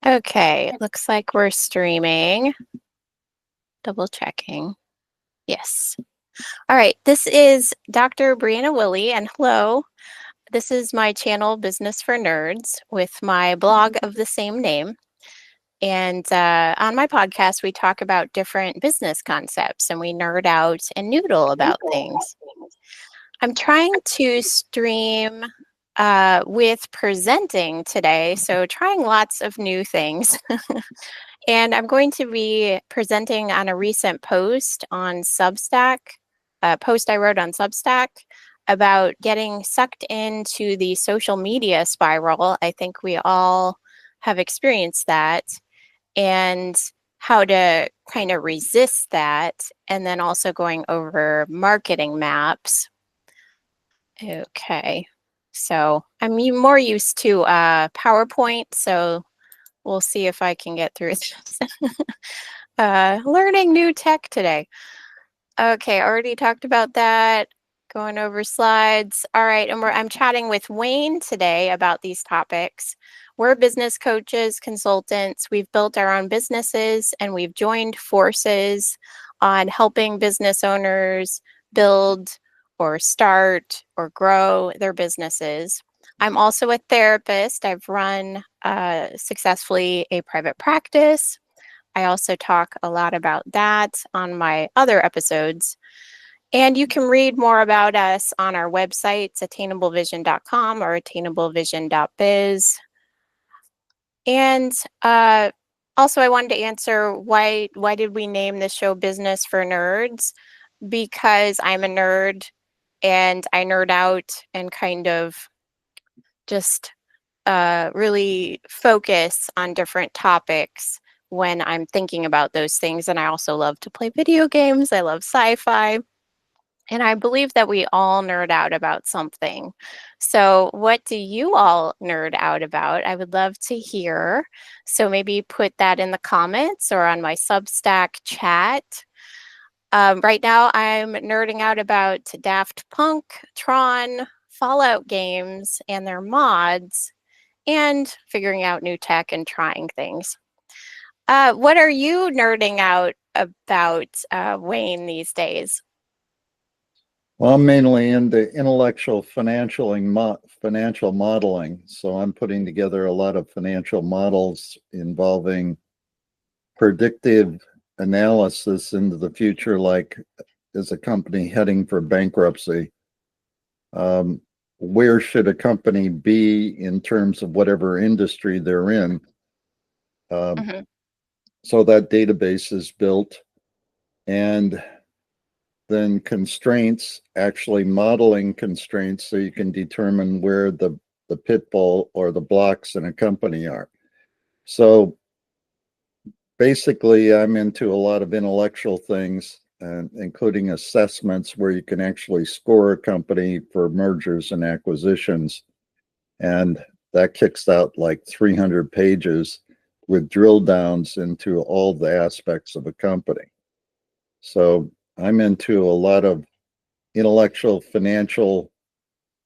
Okay, looks like we're streaming. Double checking. Yes. All right, this is Dr. Brianna Willie, and hello. This is my channel, Business for Nerds, with my blog of the same name. And on my podcast, we talk about different business concepts and we nerd out and noodle about things. I'm trying to stream with presenting today, so trying lots of new things. And I'm going to be presenting on a recent post on Substack, a post I wrote on Substack about getting sucked into the social media spiral. I think we all have experienced that, and how to kind of resist that, and then also going over marketing maps. Okay, so I'm more used to PowerPoint, so we'll see if I can get through this. Learning new tech today. Okay, already talked about that. Going over slides. All right, and I'm chatting with Wayne today about these topics. We're business coaches, consultants. We've built our own businesses and we've joined forces on helping business owners build or start or grow their businesses. I'm also a therapist. I've run successfully a private practice. I also talk a lot about that on my other episodes. And you can read more about us on our websites, attainablevision.com or attainablevision.biz. And also, I wanted to answer why did we name the show Business for Nerds? Because I'm a nerd and I nerd out and kind of just really focus on different topics when I'm thinking about those things. And I also love to play video games. I love sci-fi. And I believe that we all nerd out about something. So, what do you all nerd out about? I would love to hear. So, maybe put that in the comments or on my Substack chat. Right now, I'm nerding out about Daft Punk, Tron, Fallout games, and their mods, and figuring out new tech and trying things. What are you nerding out about, Wayne, these days? Well, I'm mainly into intellectual financial modeling. So I'm putting together a lot of financial models involving predictive analysis into the future, like is a company heading for bankruptcy? Um, where should a company be in terms of whatever industry they're in? Mhm. So that database is built, and then constraints, actually modeling constraints so you can determine where the pitfall or the blocks in a company are. So basically, I'm into a lot of intellectual things, including assessments where you can actually score a company for mergers and acquisitions. And that kicks out like 300 pages with drill downs into all the aspects of a company. So I'm into a lot of intellectual, financial,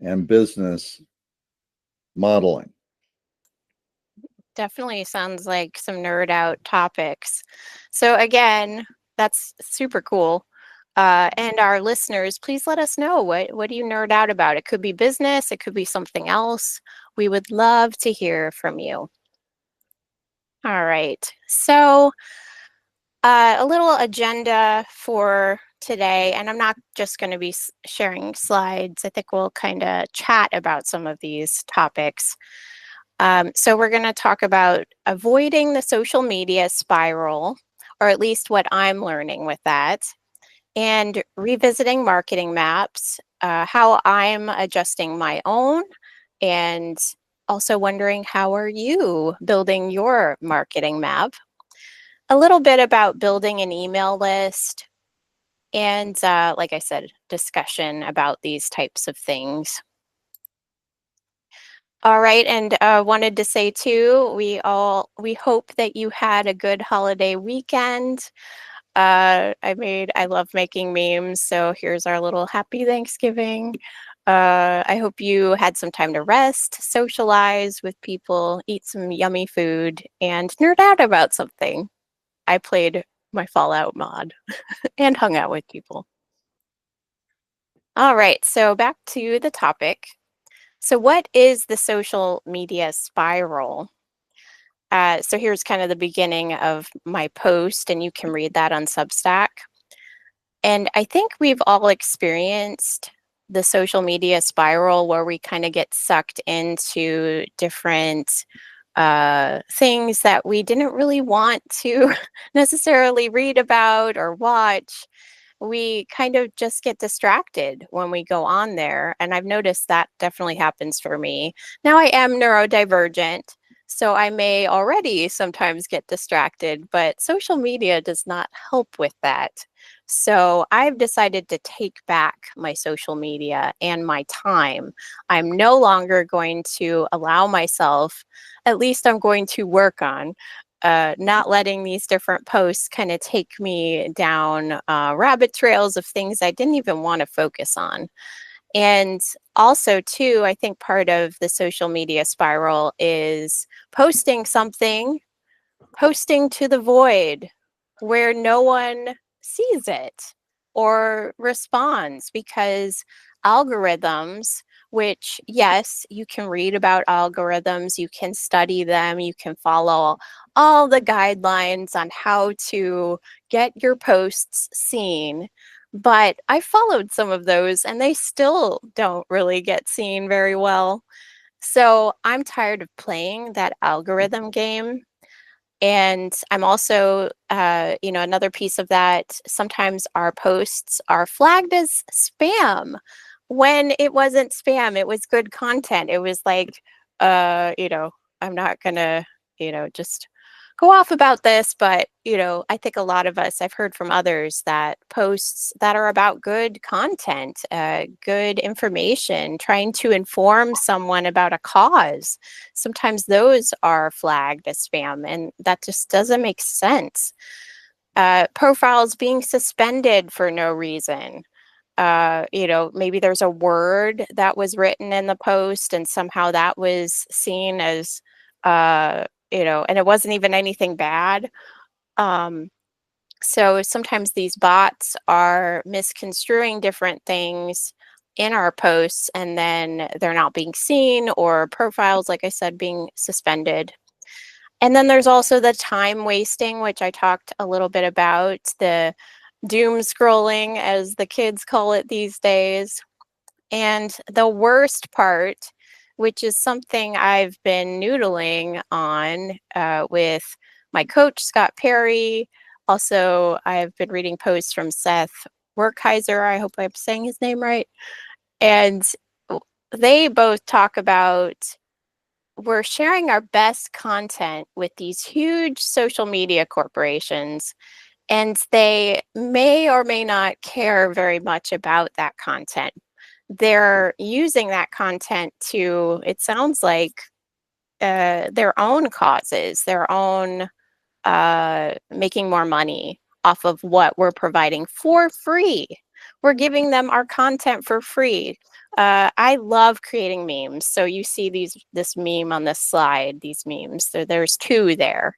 and business modeling. Definitely sounds like some nerd out topics. So again, that's super cool. And our listeners, please let us know what do you nerd out about? It could be business, it could be something else. We would love to hear from you. All right. So a little agenda for today, and I'm not just going to be sharing slides. I think we'll kind of chat about some of these topics. So we're going to talk about avoiding the social media spiral, or at least what I'm learning with that, and revisiting marketing maps, how I'm adjusting my own, and also wondering how are you building your marketing map. A little bit about building an email list, and like I said, discussion about these types of things. All right, and wanted to say too, we hope that you had a good holiday weekend. I love making memes, so here's our little happy Thanksgiving. I hope you had some time to rest, socialize with people, eat some yummy food, and nerd out about something. I played my Fallout mod and hung out with people. All right, so back to the topic. So, what is the social media spiral? So, here's kind of the beginning of my post, and you can read that on Substack. And I think we've all experienced the social media spiral where we kind of get sucked into different things that we didn't really want to necessarily read about or watch. We kind of just get distracted when we go on there. And I've noticed that definitely happens for me. Now, I am neurodivergent, so I may already sometimes get distracted, but social media does not help with that. So I've decided to take back my social media and my time. I'm no longer going to allow myself, at least I'm going to work on not letting these different posts kind of take me down rabbit trails of things I didn't even want to focus on. And also, too, I think part of the social media spiral is posting something, posting to the void where no one sees it or responds because algorithms, which, yes, you can read about algorithms, you can study them, you can follow all the guidelines on how to get your posts seen. But I followed some of those and they still don't really get seen very well. So I'm tired of playing that algorithm game. And I'm also, another piece of that, sometimes our posts are flagged as spam when it wasn't spam, it was good content. It was like, uh, you know, I'm not gonna, just go off about this, but, I think a lot of us, I've heard from others that posts that are about good content, good information, trying to inform someone about a cause, sometimes those are flagged as spam, and that just doesn't make sense. Profiles being suspended for no reason. Maybe there's a word that was written in the post and somehow that was seen as, and it wasn't even anything bad. Um, so sometimes these bots are misconstruing different things in our posts and then they're not being seen, or profiles, like I said, being suspended. And then there's also the time wasting, which I talked a little bit about, the doom scrolling, as the kids call it these days. And the worst part, which is something I've been noodling on with my coach, Scott Perry. Also, I've been reading posts from Seth Werkheiser. I hope I'm saying his name right. And they both talk about we're sharing our best content with these huge social media corporations, and they may or may not care very much about that content. They're using that content to, it sounds like, their own causes, their own making more money off of what we're providing for free. We're giving them our content for free. I love creating memes. So you see this meme on this slide, these memes. There's two there.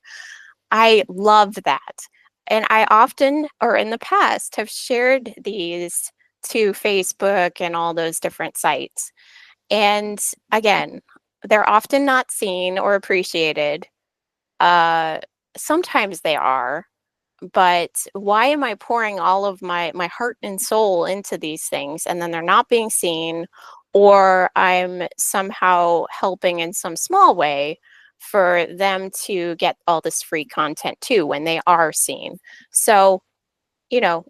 I love that. And I often, or in the past, have shared these to Facebook and all those different sites. And again, they're often not seen or appreciated. Uh, Sometimes they are, but why am I pouring all of my heart and soul into these things and then they're not being seen, or I'm somehow helping in some small way for them to get all this free content too when they are seen? So, you know,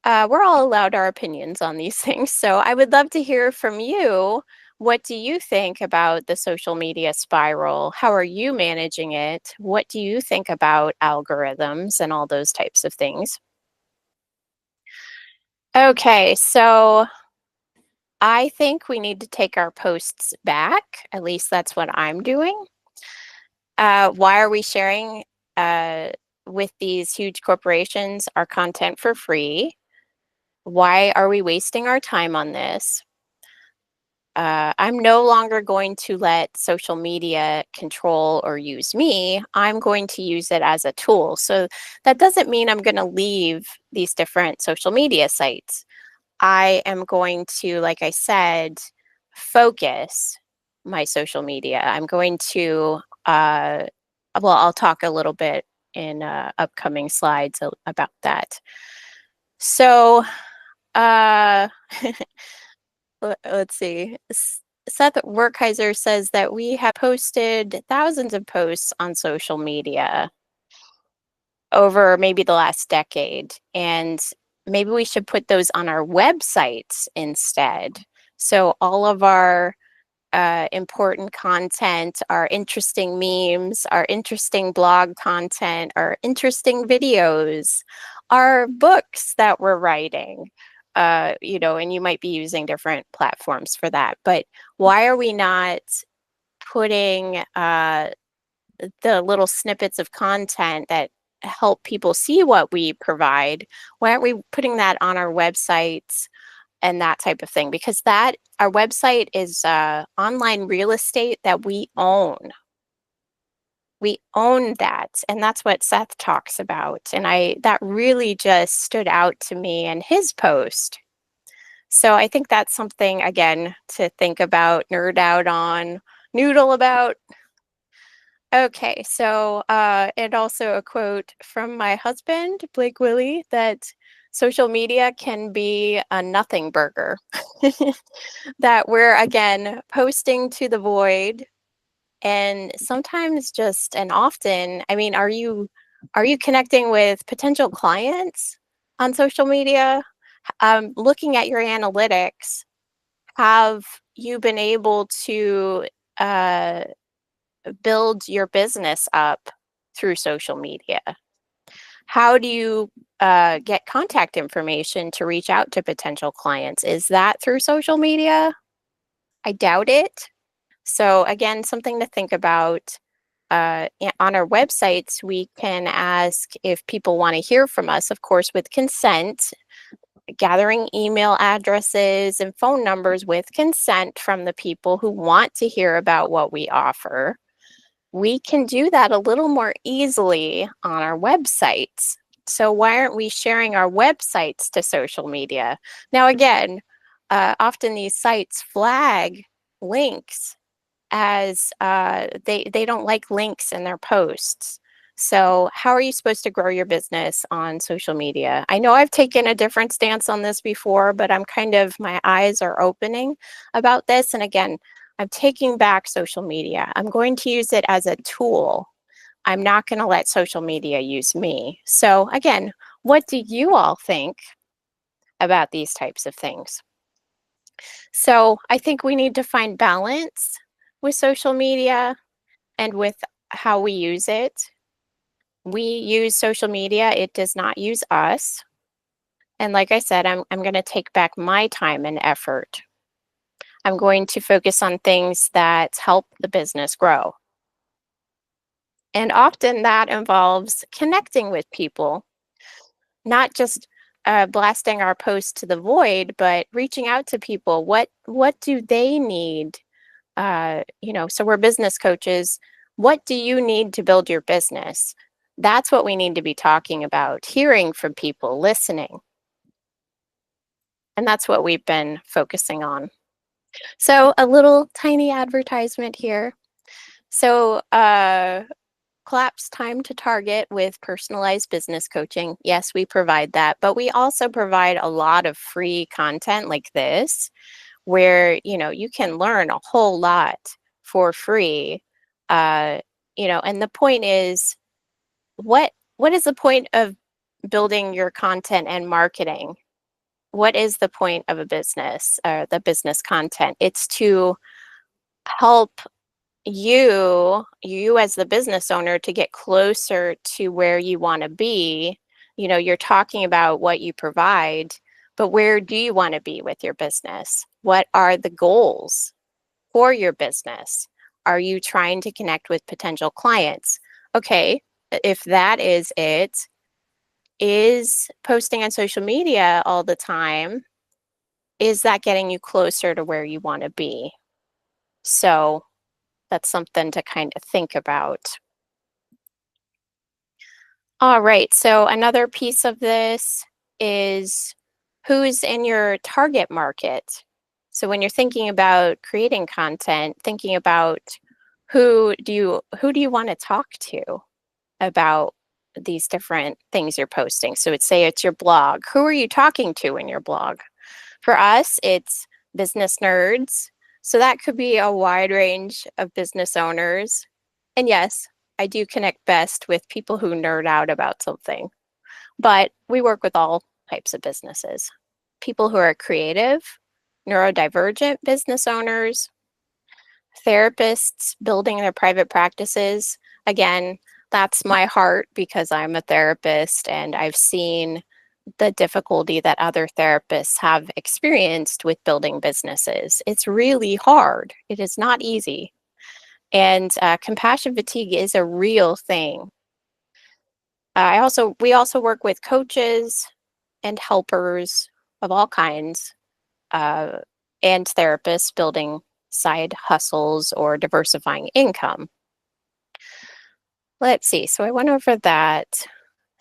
we're all allowed our opinions on these things. So I would love to hear from you. What do you think about the social media spiral? How are you managing it? What do you think about algorithms and all those types of things? Okay, so I think we need to take our posts back. At least that's what I'm doing. Why are we sharing with these huge corporations our content for free? Why are we wasting our time on this? I'm no longer going to let social media control or use me. I'm going to use it as a tool. So that doesn't mean I'm going to leave these different social media sites. I am going to, like I said, focus my social media. I'm going to, well, I'll talk a little bit in upcoming slides about that. So, uh, let's see. Seth Werkheiser says that we have posted thousands of posts on social media over maybe the last decade, and maybe we should put those on our websites instead. So all of our important content, our interesting memes, our interesting blog content, our interesting videos, our books that we're writing, and you might be using different platforms for that. But why are we not putting the little snippets of content that help people see what we provide? Why aren't we putting that on our websites and that type of thing? Because that our website is online real estate that we own. We own that, and that's what Seth talks about. And that really just stood out to me in his post. So I think that's something, again, to think about, nerd out on, noodle about. Okay, so and also a quote from my husband, Blake Willie, that social media can be a nothing burger. That we're, again, posting to the void, and sometimes just and often, I mean, are you connecting with potential clients on social media? Looking at your analytics, have you been able to uh, build your business up through social media? How do you get contact information to reach out to potential clients? Is that through social media? I doubt it. So, again, something to think about. On our websites, we can ask if people want to hear from us, of course, with consent, gathering email addresses and phone numbers with consent from the people who want to hear about what we offer. We can do that a little more easily on our websites. So why aren't we sharing our websites to social media? Now, again, often these sites flag links as they don't like links in their posts. So how are you supposed to grow your business on social media? I know I've taken a different stance on this before, but my eyes are opening about this. And again, I'm taking back social media. I'm going to use it as a tool. I'm not going to let social media use me. So again, what do you all think about these types of things? So I think we need to find balance with social media and with how we use it. We use social media, it does not use us. And like I said, I'm going to take back my time and effort. I'm going to focus on things that help the business grow. And often that involves connecting with people, not just blasting our posts to the void, but reaching out to people. What do they need? So we're business coaches. What do you need to build your business? That's what we need to be talking about, hearing from people, listening. And that's what we've been focusing on. So a little tiny advertisement here. So Collapse Time to Target with personalized business coaching. Yes, we provide that, but we also provide a lot of free content like this, where you can learn a whole lot for free. And the point is, what is the point of building your content and marketing? What is the point of a business, or the business content? It's to help you as the business owner to get closer to where you want to be. You're talking about what you provide, but where do you want to be with your business? What are the goals for your business? Are you trying to connect with potential clients? Okay, if that is it, is posting on social media all the time is that getting you closer to where you want to be? So that's something to kind of think about. All right, so another piece of this is who's in your target market. So when you're thinking about creating content, thinking about who do you want to talk to about these different things you're posting. So it's say it's your blog. Who are you talking to in your blog? For us, it's business nerds. So that could be a wide range of business owners. And yes, I do connect best with people who nerd out about something. But we work with all types of businesses. People who are creative, neurodivergent business owners, therapists building their private practices. Again, that's my heart because I'm a therapist and I've seen the difficulty that other therapists have experienced with building businesses. It's really hard. It is not easy. And compassion fatigue is a real thing. We also work with coaches and helpers of all kinds uh, and therapists building side hustles or diversifying income. Let's see. So I went over that.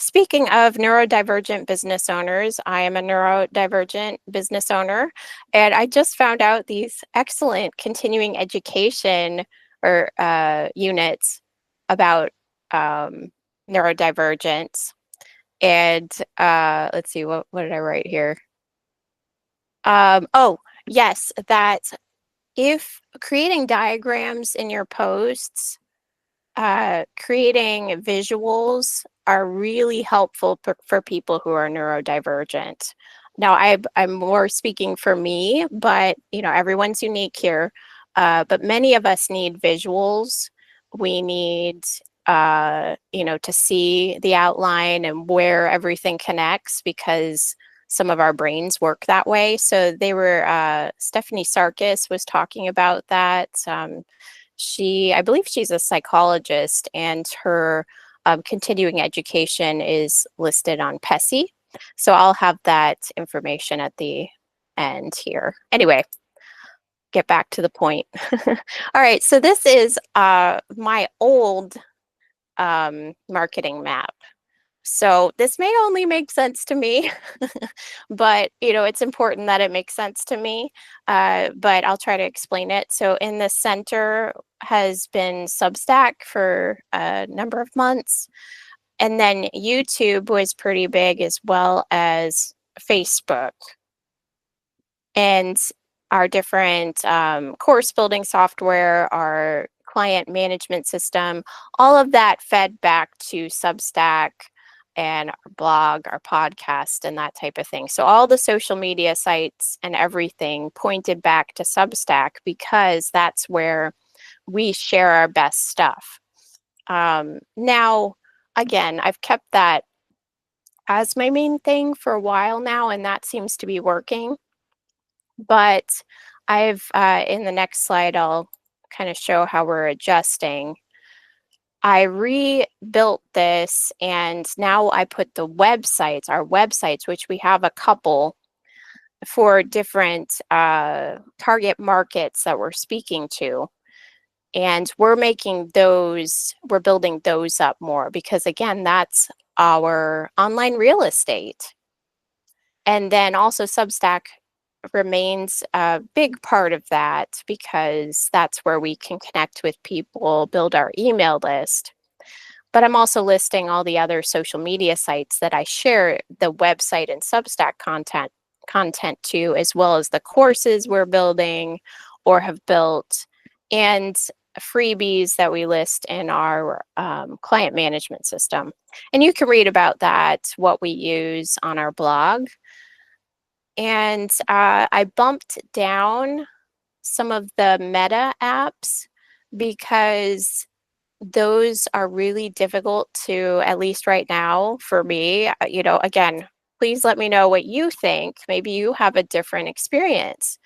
Speaking of neurodivergent business owners, I am a neurodivergent business owner, and I just found out these excellent continuing education or units about neurodivergence. And let's see, what did I write here? Oh, yes, that if creating diagrams in your posts, creating visuals are really helpful for people who are neurodivergent. Now, I'm more speaking for me, but everyone's unique here. But many of us need visuals. We need to see the outline and where everything connects because some of our brains work that way. So Stephanie Sarkis was talking about that. I believe she's a psychologist, and her continuing education is listed on PESI. So I'll have that information at the end here. Anyway, get back to the point. All right, so this is my old marketing map. So this may only make sense to me, but it's important that it makes sense to me. But I'll try to explain it. So in the center has been Substack for a number of months. And then YouTube was pretty big as well as Facebook. And our different course building software, our client management system, all of that fed back to Substack and our blog, our podcast, and that type of thing. So all the social media sites and everything pointed back to Substack because that's where we share our best stuff. Now, again, I've kept that as my main thing for a while now, and that seems to be working. But in the next slide, I'll kind of show how we're adjusting. I rebuilt this and now I put our websites, which we have a couple for different target markets that we're speaking to. And we're building those up more because again, that's our online real estate. And then also Substack remains a big part of that because that's where we can connect with people, build our email list. But I'm also listing all the other social media sites that I share the website and Substack content to, as well as the courses we're building or have built, and freebies that we list in our client management system. And you can read about that, what we use on our blog. And I bumped down some of the Meta apps because those are really difficult to, at least right now for me. Again, please let me know what you think. Maybe you have a different experience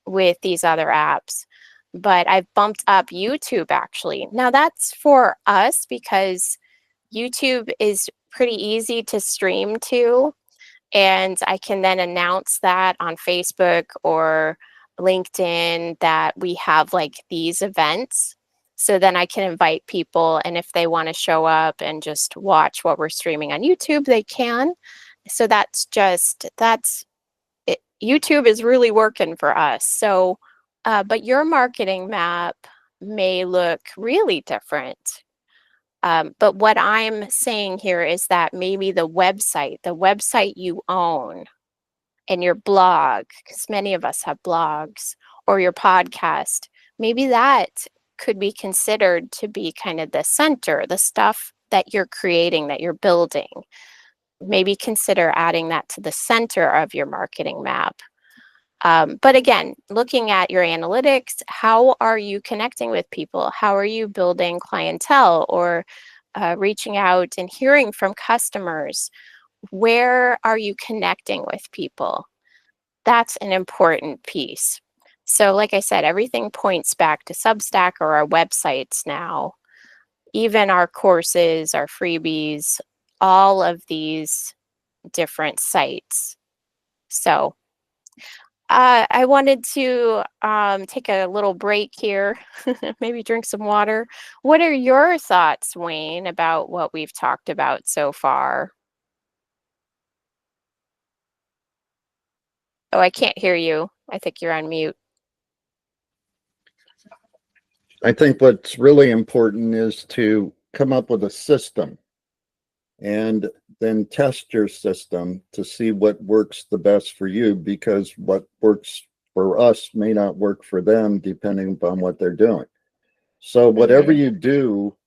with these other apps. But I've bumped up YouTube actually. Now that's for us because YouTube is pretty easy to stream to. And I can then announce that on Facebook or LinkedIn that we have like these events. So then I can invite people, and if they want to show up and just watch what we're streaming on YouTube, they can. So that's it. YouTube is really working for us. So, but your marketing map may look really different. But what I'm saying here is that maybe the website you own, and your blog, because many of us have blogs, or your podcast, maybe that could be considered to be kind of the center, the stuff that you're creating, that you're building. Maybe consider adding that to the center of your marketing map. But again, looking at your analytics, how are you connecting with people? How are you building clientele or reaching out and hearing from customers? Where are you connecting with people? That's an important piece. So like I said, everything points back to Substack or our websites now. Even our courses, our freebies, all of these different sites. So I wanted to take a little break here, maybe drink some water. What are your thoughts, Wayne, about what we've talked about so far? Oh, I can't hear you. I think you're on mute. I think what's really important is to come up with a system and then test your system to see what works the best for you, because what works for us may not work for them depending upon what they're doing. So whatever Mhm. you do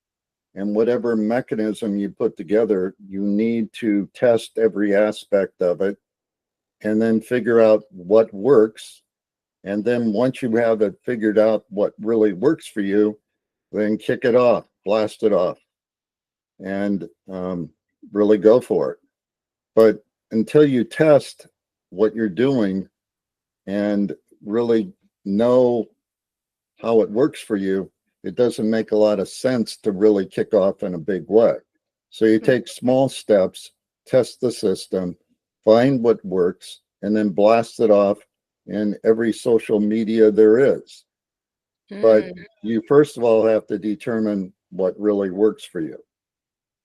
and whatever mechanism you put together, you need to test every aspect of it and then figure out what works. And then once you have it figured out what really works for you, then kick it off, blast it off, and really go for it. But until you test what you're doing and really know how it works for you, it doesn't make a lot of sense to really kick off in a big way. So you take small steps, test the system, find what works, and then blast it off in every social media there is. But Mm, you first of all have to determine what really works for you.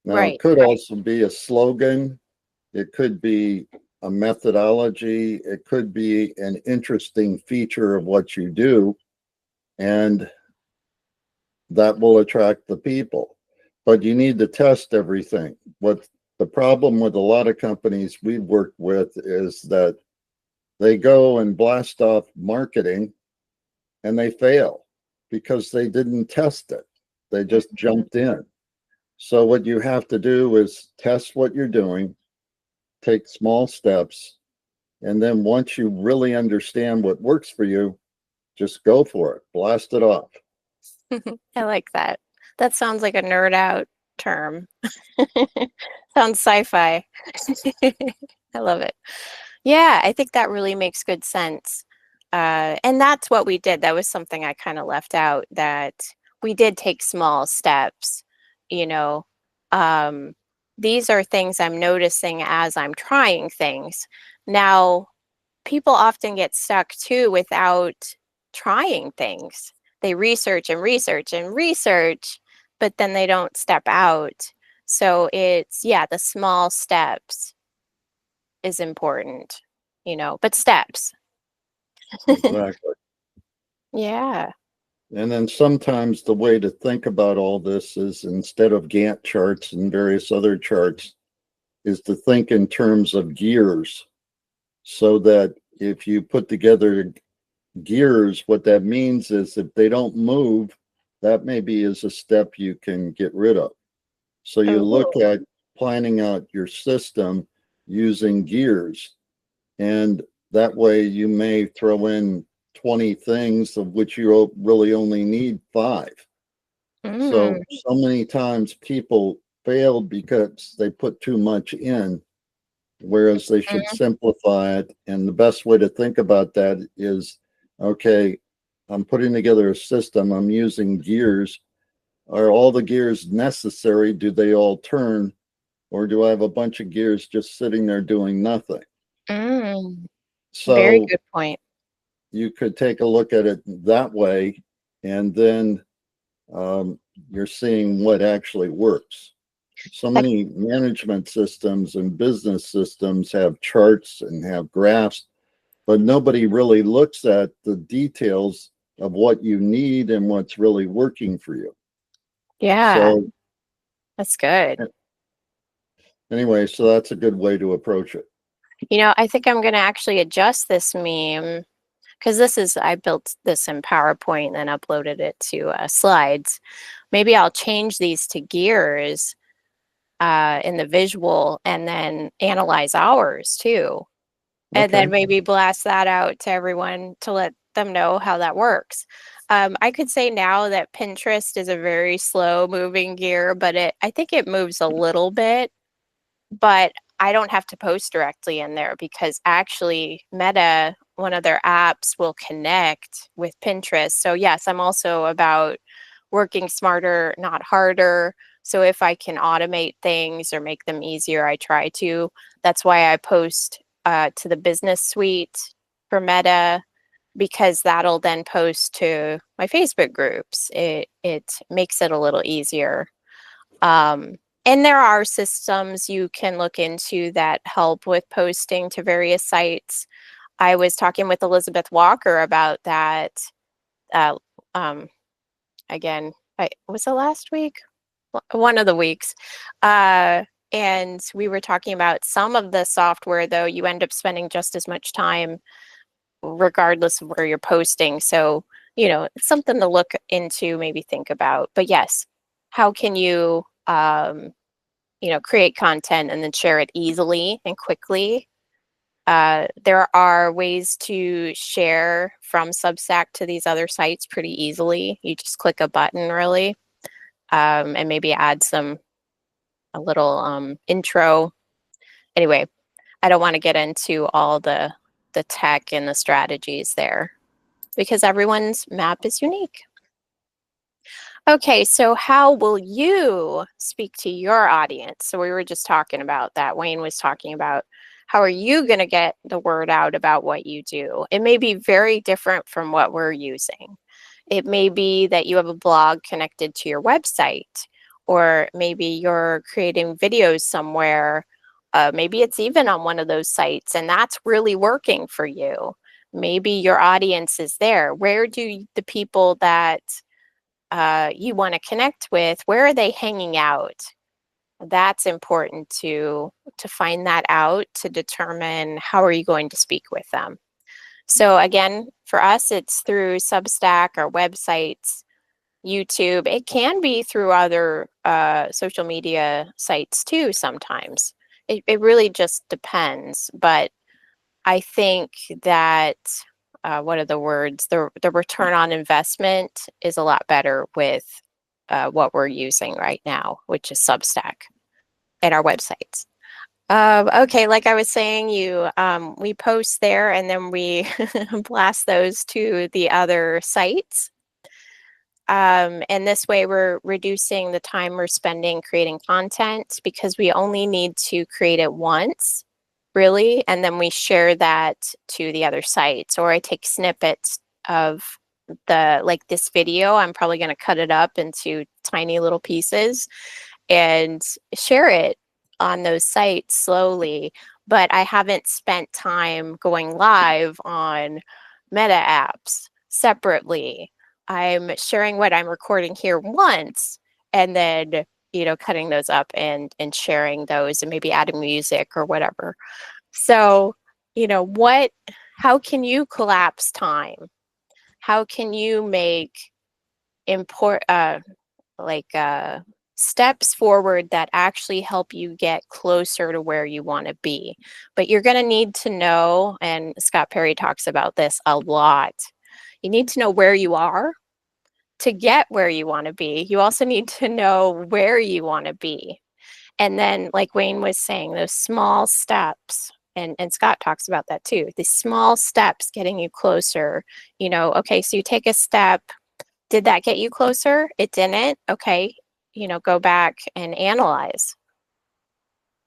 Now, it right. could also be a slogan, it could be a methodology, it could be an interesting feature of what you do, and that will attract the people. But you need to test everything. What the problem with a lot of companies we've worked with is that they go and blast off marketing and they fail because they didn't test it. They just jumped in. So what you have to do is test what you're doing, take small steps, and then once you really understand what works for you, just go for it, blast it off. I like that. That sounds like a nerd out term. Sounds sci-fi. I love it. Yeah, I think that really makes good sense. And that's what we did. That was something I kind of left out, that we did take small steps, you know. Um, these are things I'm noticing as I'm trying things. Now, people often get stuck too without trying things. They research and research and research, but then they don't step out. So it's, yeah, the small steps is important, but steps. Exactly. Yeah. And then sometimes the way to think about all this is, instead of Gantt charts and various other charts, is to think in terms of gears, so that if you put together gears, what that means is if they don't move, that maybe is a step you can get rid of. So you look Oh. at planning out your system using gears, and that way you may throw in 20 things of which you really only need 5. So Mm. many times people fail because they put too much in, whereas they should Mhm. simplify it. And the best way to think about that is, okay, I'm putting together a system, I'm using gears. Are all the gears necessary? Do they all turn? Or do I have a bunch of gears just sitting there doing nothing? Mm, very So good point. you could take a look at it that way, and then um, you're seeing what actually works. So That, many management systems and business systems have charts and have graphs, but nobody really looks at the details of what you need and what's really working for you. yeah, So that's good. anyway, so that's a good way to approach it. I think I'm going to actually adjust this meme because I built this in PowerPoint and then uploaded it to slides. Maybe I'll change these to gears in the visual and then analyze ours too. And then Okay. maybe blast that out to everyone to let them know how that works. I could say now that Pinterest is a very slow moving gear, but I think it moves a little bit, but I don't have to post directly in there because actually Meta, one of their apps, will connect with Pinterest. So yes, I'm also about working smarter, not harder. So if I can automate things or make them easier, I try to. That's why I post to the business suite for Meta, because that'll then post to my Facebook groups. It makes it a little easier. Um, and there are systems you can look into that help with posting to various sites. I was talking with Elizabeth Walker about that. Uh, um, Again, was it last week? One of the weeks. And we were talking about some of the software, though, you end up spending just as much time regardless of where you're posting. So, it's something to look into, maybe think about. But yes, how can you, create content and then share it easily and quickly? There are ways to share from Substack to these other sites pretty easily. You just click a button, really, and maybe add a little intro. Anyway, I don't want to get into all the tech and the strategies there because everyone's map is unique. Okay, so how will you speak to your audience? So we were just talking about that. Wayne was talking about how are you going to get the word out about what you do? It may be very different from what we're using. It may be that you have a blog connected to your website, or maybe you're creating videos somewhere. Maybe it's even on one of those sites and that's really working for you. Maybe your audience is there. Where do the people that you want to connect with, where are they hanging out? That's important to find that out to determine how are you going to speak with them. So again, for us, it's through Substack, our websites, YouTube. It can be through other social media sites too sometimes. It really just depends. But I think that what are the words? The return on investment is a lot better with what we're using right now, which is Substack and our websites. Okay, like I was saying, we post there and then we blast those to the other sites. And this way, we're reducing the time we're spending creating content because we only need to create it once, really, and then we share that to the other sites. Or I take snippets of like this video. I'm probably going to cut it up into tiny little pieces and share it on those sites slowly. But I haven't spent time going live on Meta apps separately. I'm sharing what I'm recording here once and then, cutting those up and sharing those and maybe adding music or whatever. So, how can you collapse time? How can you make import like steps forward that actually help you get closer to where you want to be? But you're going to need to know, and Scott Perry talks about this a lot. You need to know where you are to get where you want to be. You also need to know where you want to be. And then, like Wayne was saying, those small steps, and Scott talks about that too, the small steps getting you closer. Okay, so you take a step. Did that get you closer? It didn't. Okay, go back and analyze.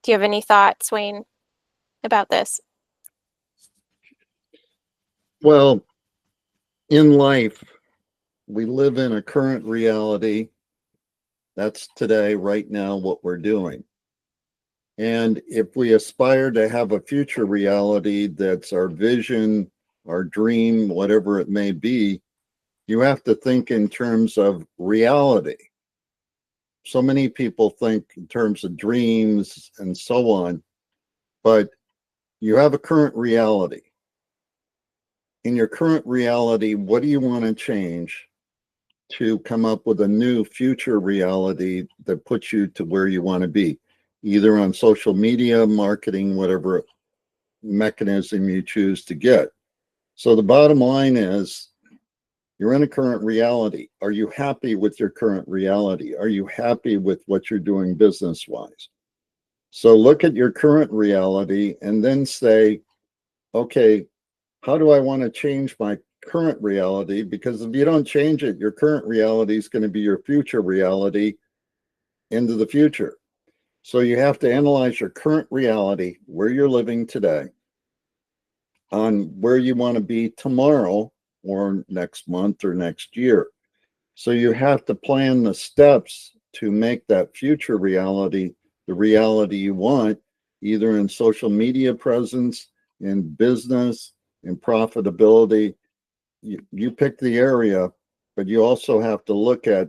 Do you have any thoughts, Wayne, about this? Well, in life, we live in a current reality. That's today, right now, what we're doing. And if we aspire to have a future reality that's our vision, our dream, whatever it may be, you have to think in terms of reality. So many people think in terms of dreams and so on, but you have a current reality. In your current reality, what do you want to change to come up with a new future reality that puts you to where you want to be, either on social media, marketing, whatever mechanism you choose to get? So the bottom line is you're in a current reality. Are you happy with your current reality? Are you happy with what you're doing business wise? So look at your current reality and then say, okay, how do I want to change my current reality? Because if you don't change it, your current reality is going to be your future reality into the future. So you have to analyze your current reality, where you're living today, on where you want to be tomorrow or next month or next year. So you have to plan the steps to make that future reality the reality you want, either in social media presence, in business, in profitability. You pick the area, but you also have to look at,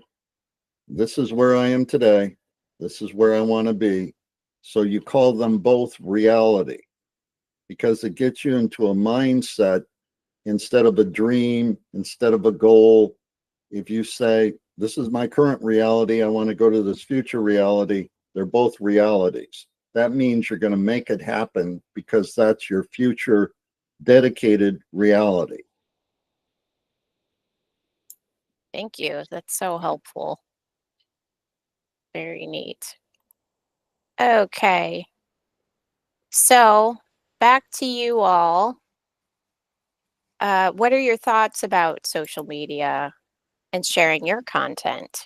this is where I am today, this is where I want to be. So you call them both reality, because it gets you into a mindset instead of a dream, instead of a goal. If you say, this is my current reality, I want to go to this future reality, they're both realities. That means you're going to make it happen because that's your future dedicated reality. Thank you. That's so helpful. Very neat. Okay. So back to you all. What are your thoughts about social media and sharing your content?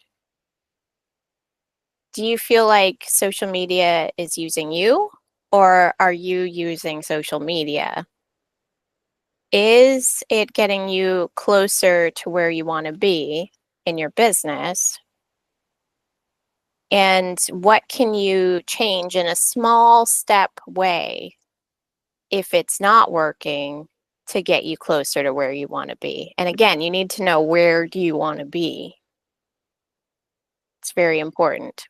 Do you feel like social media is using you, or are you using social media? Is it getting you closer to where you want to be in your business? And what can you change in a small step way if it's not working to get you closer to where you want to be? And again, you need to know, where do you want to be? It's very important.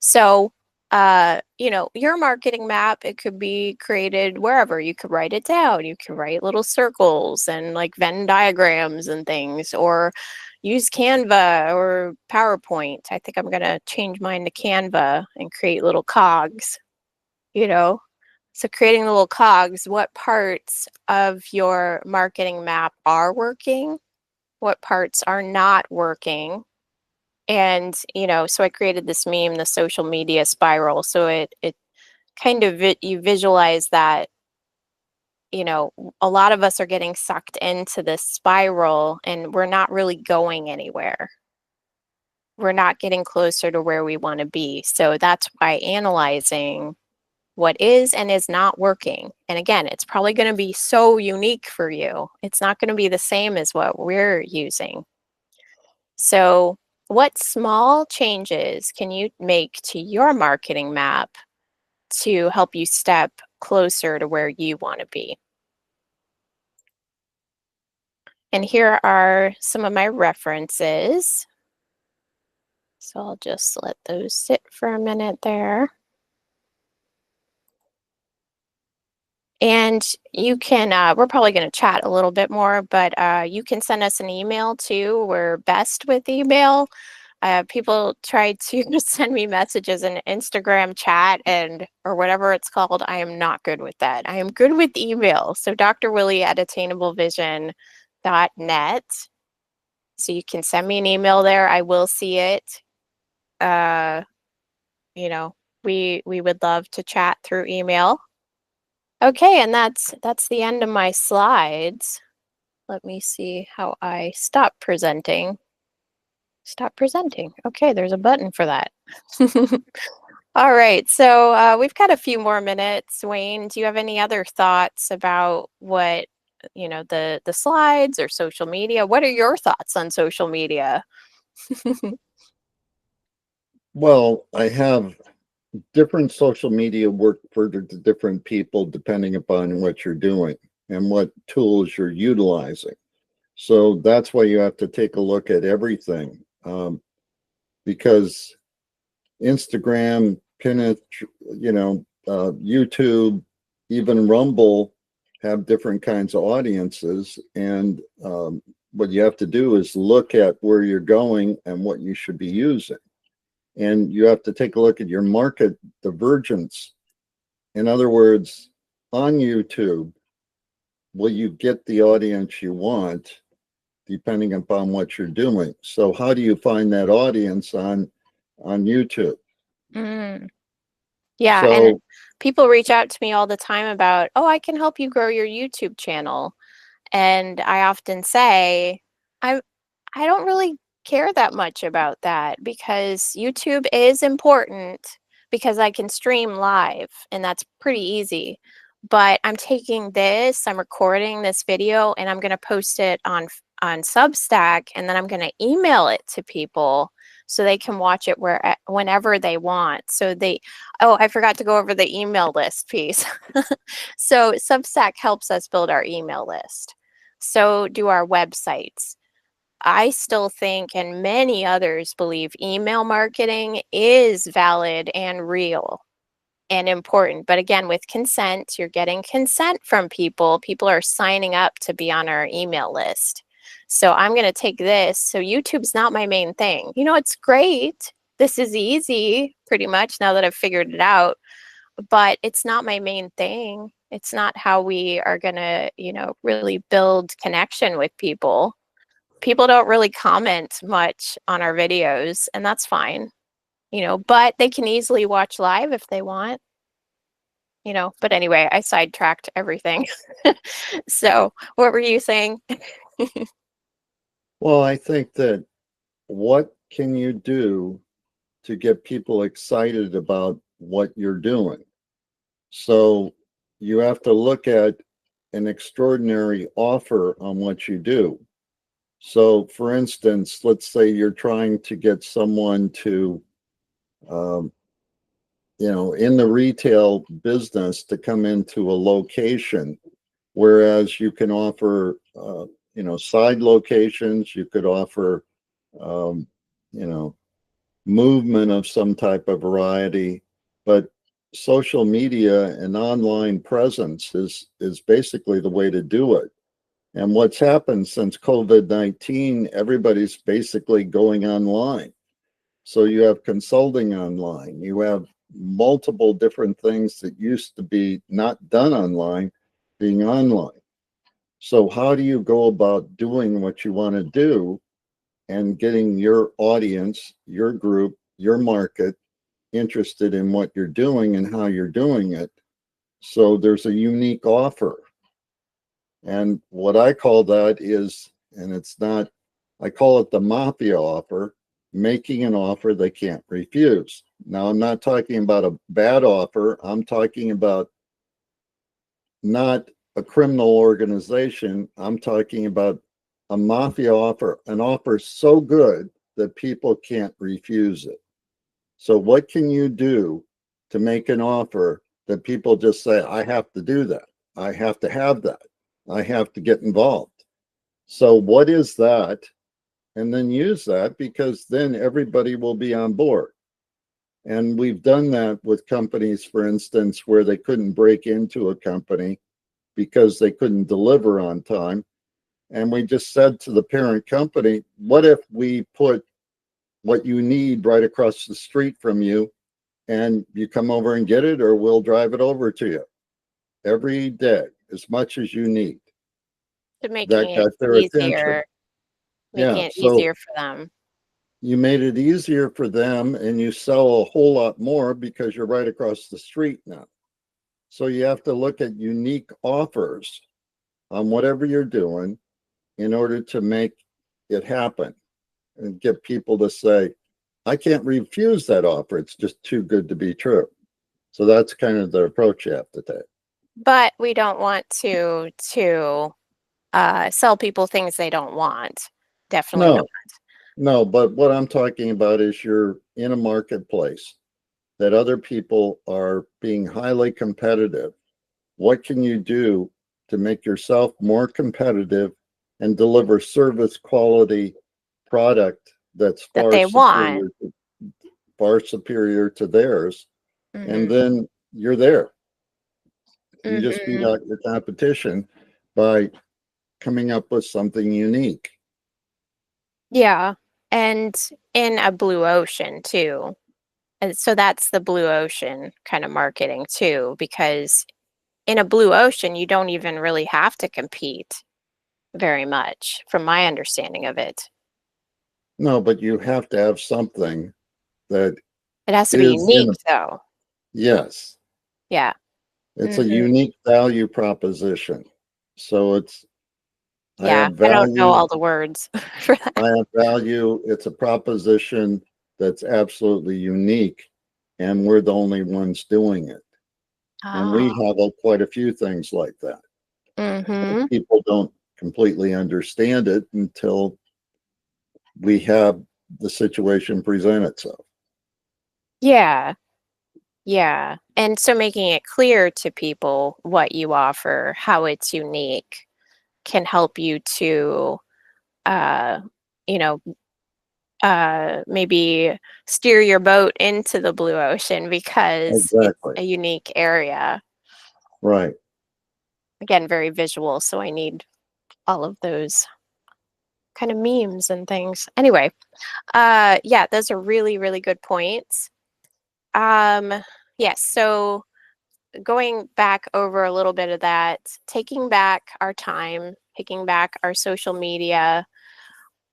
So, your marketing map, it could be created wherever. You could write it down. You can write little circles and like Venn diagrams and things, or use Canva or PowerPoint. I think I'm going to change mine to Canva and create little cogs, you know. So creating little cogs, what parts of your marketing map are working? What parts are not working? And, so I created this meme, the social media spiral. So it kind of, you visualize that, a lot of us are getting sucked into this spiral and we're not really going anywhere. We're not getting closer to where we want to be. So that's why analyzing what is and is not working. And again, it's probably going to be so unique for you. It's not going to be the same as what we're using. So, what small changes can you make to your marketing map to help you step closer to where you want to be? And here are some of my references. So I'll just let those sit for a minute there. And you can, we're probably going to chat a little bit more, but you can send us an email too. We're best with email. People try to send me messages in Instagram chat or whatever it's called. I am not good with that. I am good with email. So Dr. Willie at attainablevision.net. So you can send me an email there. I will see it. We would love to chat through email. Okay, and that's the end of my slides. Let me see how I stop presenting. Stop presenting. Okay, there's a button for that. All right, so we've got a few more minutes. Wayne, do you have any other thoughts about what the slides or social media? What are your thoughts on social media? Well, I have different social media work for the different people depending upon what you're doing and what tools you're utilizing. So that's why you have to take a look at everything, because Instagram, Pinterest, YouTube, even Rumble have different kinds of audiences. And what you have to do is look at where you're going and what you should be using. And you have to take a look at your market divergence. In other words, on YouTube, will you get the audience you want depending upon what you're doing? So how do you find that audience on YouTube? Mm. Yeah, and So people reach out to me all the time about, oh, I can help you grow your YouTube channel. And I often say, I don't really care that much about that because YouTube is important because I can stream live and that's pretty easy. But I'm recording this video and I'm going to post it on Substack and then I'm going to email it to people so they can watch it whenever they want. Oh, I forgot to go over the email list piece. So Substack helps us build our email list. So do our websites. I still think, and many others believe, email marketing is valid and real and important. But again, with consent, you're getting consent from people. People are signing up to be on our email list. So I'm going to take this. So YouTube's not my main thing. It's great. This is easy pretty much now that I've figured it out, but it's not my main thing. It's not how we are going to, really build connection with people. People don't really comment much on our videos, and that's fine, but they can easily watch live if they want, but anyway, I sidetracked everything. So what were you saying? well, I think that what can you do to get people excited about what you're doing? So you have to look at an extraordinary offer on what you do. So, for instance, let's say you're trying to get someone to, um, in the retail business to come into a location, whereas you can offer, side locations, you could offer, um, you know, movement of some type of variety, but social media and online presence is basically the way to do it. And what's happened since COVID-19, everybody's basically going online. So you have consulting online, you have multiple different things that used to be not done online being online. So how do you go about doing what you want to do and getting your audience, your group, your market interested in what you're doing and how you're doing it? So there's a unique offer. And what I call that is, and it's not, I call it the mafia offer, making an offer they can't refuse. Now, I'm not talking about a bad offer. I'm talking about not a criminal organization. I'm talking about a mafia offer, an offer so good that people can't refuse it. So what can you do to make an offer that people just say, I have to do that. I have to have that. I have to get involved. So what is that? And then use that, because then everybody will be on board. And we've done that with companies, for instance, where they couldn't break into a company because they couldn't deliver on time. And we just said to the parent company, what if we put what you need right across the street from you and you come over and get it, or we'll drive it over to you every day, as much as you need. To making That it got their attention. easier, Yeah. making it So easier for them. you made it easier for them and you sell a whole lot more because you're right across the street now. So you have to look at unique offers on whatever you're doing in order to make it happen and get people to say, I can't refuse that offer. It's just too good to be true. So that's kind of the approach you have to take. But we don't want to sell people things they don't want. Definitely No, not. no, but what I'm talking about is you're in a marketplace that other people are being highly competitive. What can you do to make yourself more competitive and deliver service quality product that's That they want. far superior to theirs? And Hmm. then you're there. You just beat Hmm. out your competition by coming up with something unique. Yeah. And in a blue ocean too. And so that's the blue ocean kind of marketing too, because in a blue ocean, you don't even really have to compete very much, from my understanding of it. No, but you have to have something that It has to be is in unique a, though. yes, Yeah. it's a Hmm. unique value proposition. So I Yeah. have I don't know value, all the words for that. I have value. It's a proposition that's absolutely unique, and we're the only ones doing it. And we Oh. have quite a few things like that. But Hmm. people don't completely understand it until we have the situation present itself. Yeah. Yeah. And so making it clear to people what you offer, how it's unique, can help you to, uh, you know, maybe steer your boat into the blue ocean because it's Exactly. a unique area. Right. Again, very visual, so I need all of those kind of memes and things. Anyway, yeah, those are really, really good points. Um, yes, so going back over a little bit of that, taking back our time, taking back our social media,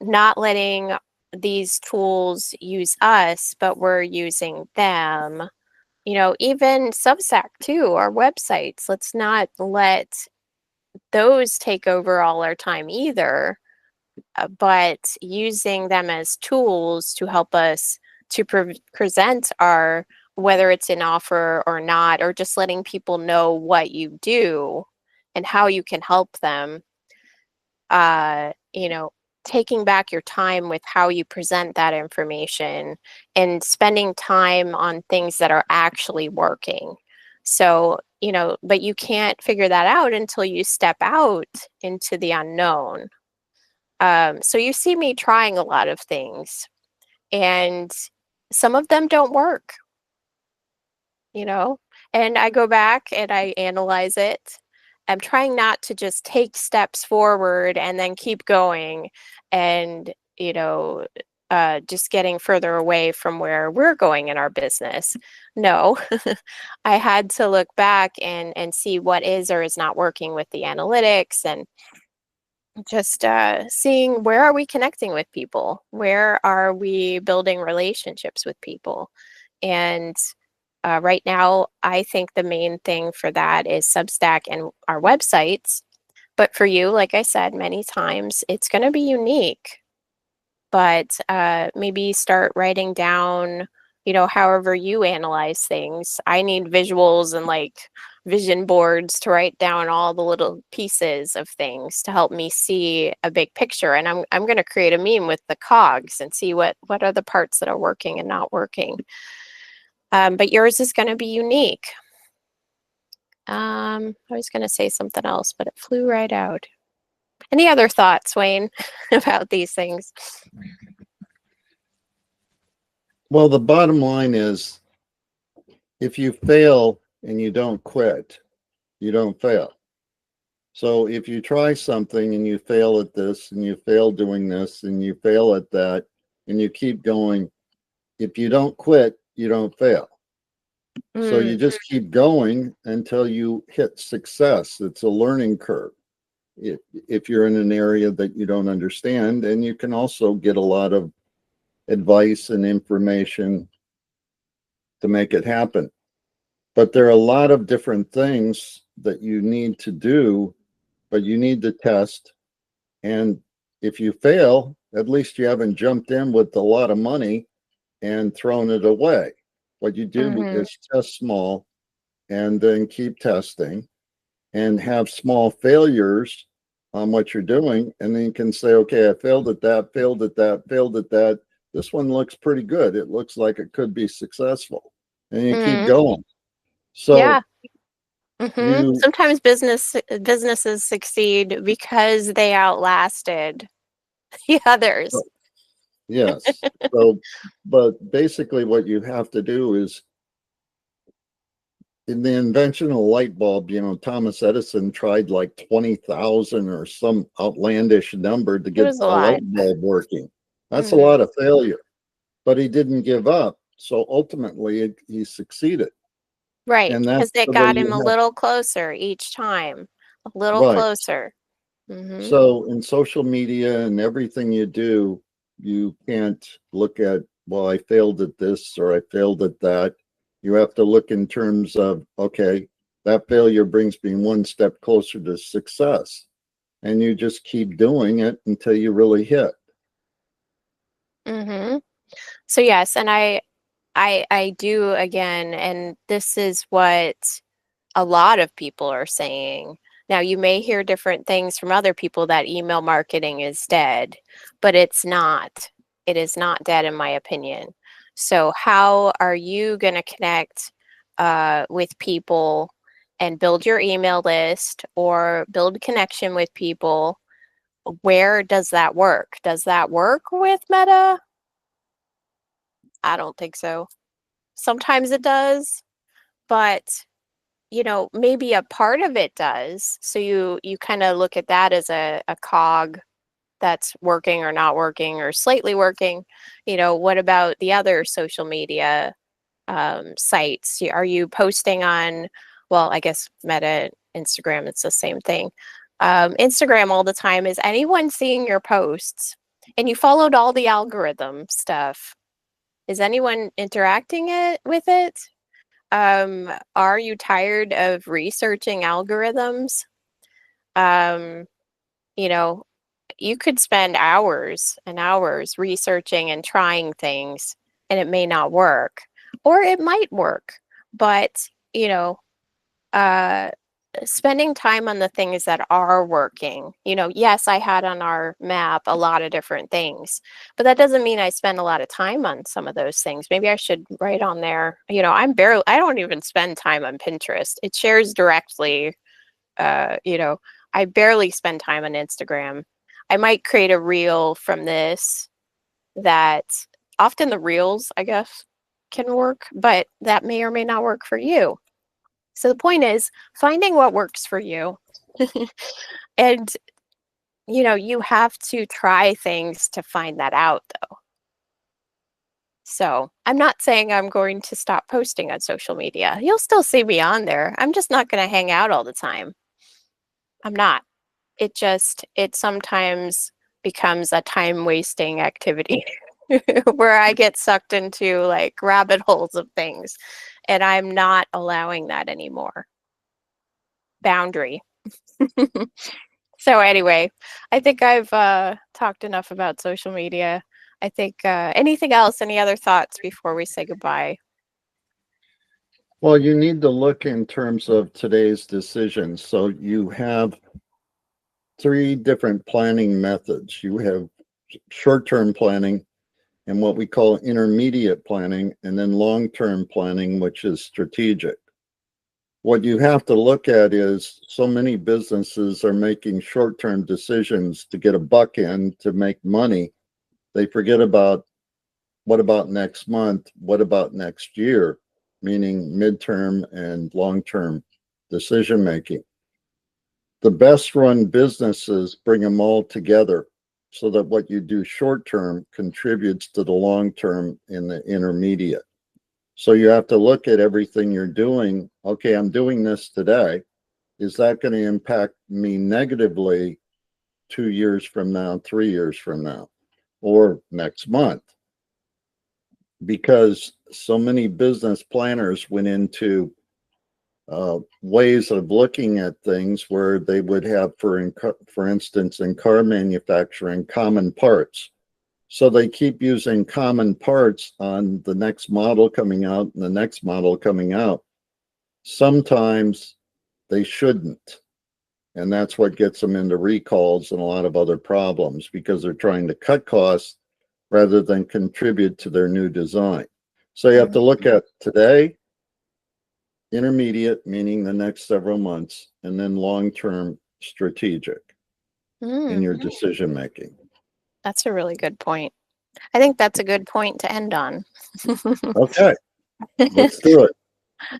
not letting these tools use us, but we're using them. Even Substack too, our websites. Let's not let those take over all our time either, but using them as tools to help us to present our, whether it's an offer or not, or just letting people know what you do and how you can help them. uh you know Taking back your time with how you present that information and spending time on things that are actually working. So, but you can't figure that out until you step out into the unknown. So you see me trying a lot of things, and some of them don't work, you know, and I go back and I analyze it. I'm trying not to just take steps forward and then keep going and, just getting further away from where we're going in our business. No, I had to look back and see what is or is not working with the analytics, and just seeing where are we connecting with people, where are we building relationships with people. And right now, I think the main thing for that is Substack and our websites. But for you, like I said many times, it's going to be unique. But maybe start writing down, however you analyze things. I need visuals and like vision boards to write down all the little pieces of things to help me see a big picture. And I'm going to create a meme with the cogs and see what are the parts that are working and not working. But yours is going to be unique. I was going to say something else, but it flew right out. Any other thoughts, Wayne, about these things? Well, the bottom line is if you fail and you don't quit, you don't fail. So if you try something and you fail at this and you fail doing this and you fail at that and you keep going, if you don't quit, you don't fail. So Mm, you just keep going until you hit success. It's a learning curve. If you're in an area that you don't understand, and you can also get a lot of advice and information to make it happen. But there are a lot of different things that you need to do, but you need to test. And if you fail, at least you haven't jumped in with a lot of money and thrown it away. What you do hmm. is test small and then keep testing and have small failures on what you're doing, and then you can say, okay, I failed at that, failed at that, failed at that. This one looks pretty good. It looks like it could be successful. And you keep Mm-hmm. going. Yeah. So Mm-hmm. you, Sometimes businesses succeed because they outlasted the others. yes. So, but basically what you have to do is, in the invention of the light bulb, Thomas Edison tried like 20,000 or some outlandish number to It get was a a lot. light bulb working. That's a Mm-hmm. lot of failure, but he didn't give up. So ultimately, he succeeded. Right, And because that's it the way got him you a have, little closer each time, a little right. closer. Mm-hmm. So in social media and everything you do, you can't look at, well, I failed at this or I failed at that. You have to look in terms of, okay, that failure brings me one step closer to success. And you just keep doing it until you really hit. Mm-hmm. So yes, and I do again, and this is what a lot of people are saying. Now, you may hear different things from other people that email marketing is dead, but it's not. It is not dead, in my opinion. So, how are you going to connect with people and build your email list or build connection with people? Where does that work? Does that work with Meta? I don't think so. Sometimes it does, but maybe a part of it does. So you kind of look at that as a cog that's working or not working or slightly working. What about the other social media sites? Are you posting on, well, I guess Meta, Instagram, it's the same thing. Instagram all the time. Is anyone seeing your posts? And you followed all the algorithm stuff. Is anyone interacting with it? Are you tired of researching algorithms? Um, you know, you could spend hours and hours researching and trying things, and it may not work, or it might work. But, uh, spending time on the things that are working. Yes, I had on our map a lot of different things, but that doesn't mean I spend a lot of time on some of those things. Maybe I should write on there. I don't even spend time on Pinterest. It shares directly. uh, you know, I barely spend time on Instagram. I might create a reel from this that often the reels, I guess, can work, but that may or may not work for you. So the point is finding what works for you. And, you have to try things to find that out, though. So I'm not saying I'm going to stop posting on social media. You'll still see me on there. I'm just not going to hang out all the time. I'm not. It sometimes becomes a time wasting activity where I get sucked into like rabbit holes of things, and I'm not allowing that anymore. Boundary. So anyway, I think I've talked enough about social media. I think anything else, any other thoughts before we say goodbye? Well, you need to look in terms of today's decisions. So you have three different planning methods. You have short-term planning and what we call intermediate planning, and then long-term planning, which is strategic. What you have to look at is so many businesses are making short-term decisions to get a buck in to make money. They forget about what about next month? What about next year? Meaning midterm and long-term decision making. The best run businesses bring them all together so that what you do short term contributes to the long term in the intermediate. So you have to look at everything you're doing. Okay, I'm doing this today. Is that going to impact me negatively 2 years from now, 3 years from now, or next month? Because so many business planners went into ways of looking at things where they would have, for instance, in car manufacturing, common parts. So they keep using common parts on the next model coming out and the next model coming out. Sometimes they shouldn't. And that's what gets them into recalls and a lot of other problems because they're trying to cut costs rather than contribute to their new design. So you have to look at today, intermediate, meaning the next several months, and then long-term strategic in your decision making. That's a really good point. I think that's a good point to end on. Okay, let's do it.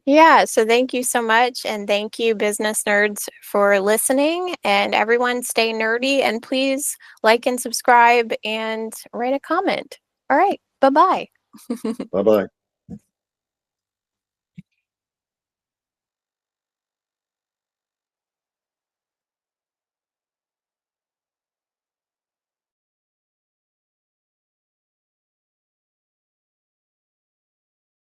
Yeah, so thank you so much. And thank you, business nerds, for listening. And everyone, stay nerdy. And please like and subscribe and write a comment. All right, bye-bye. Bye-bye.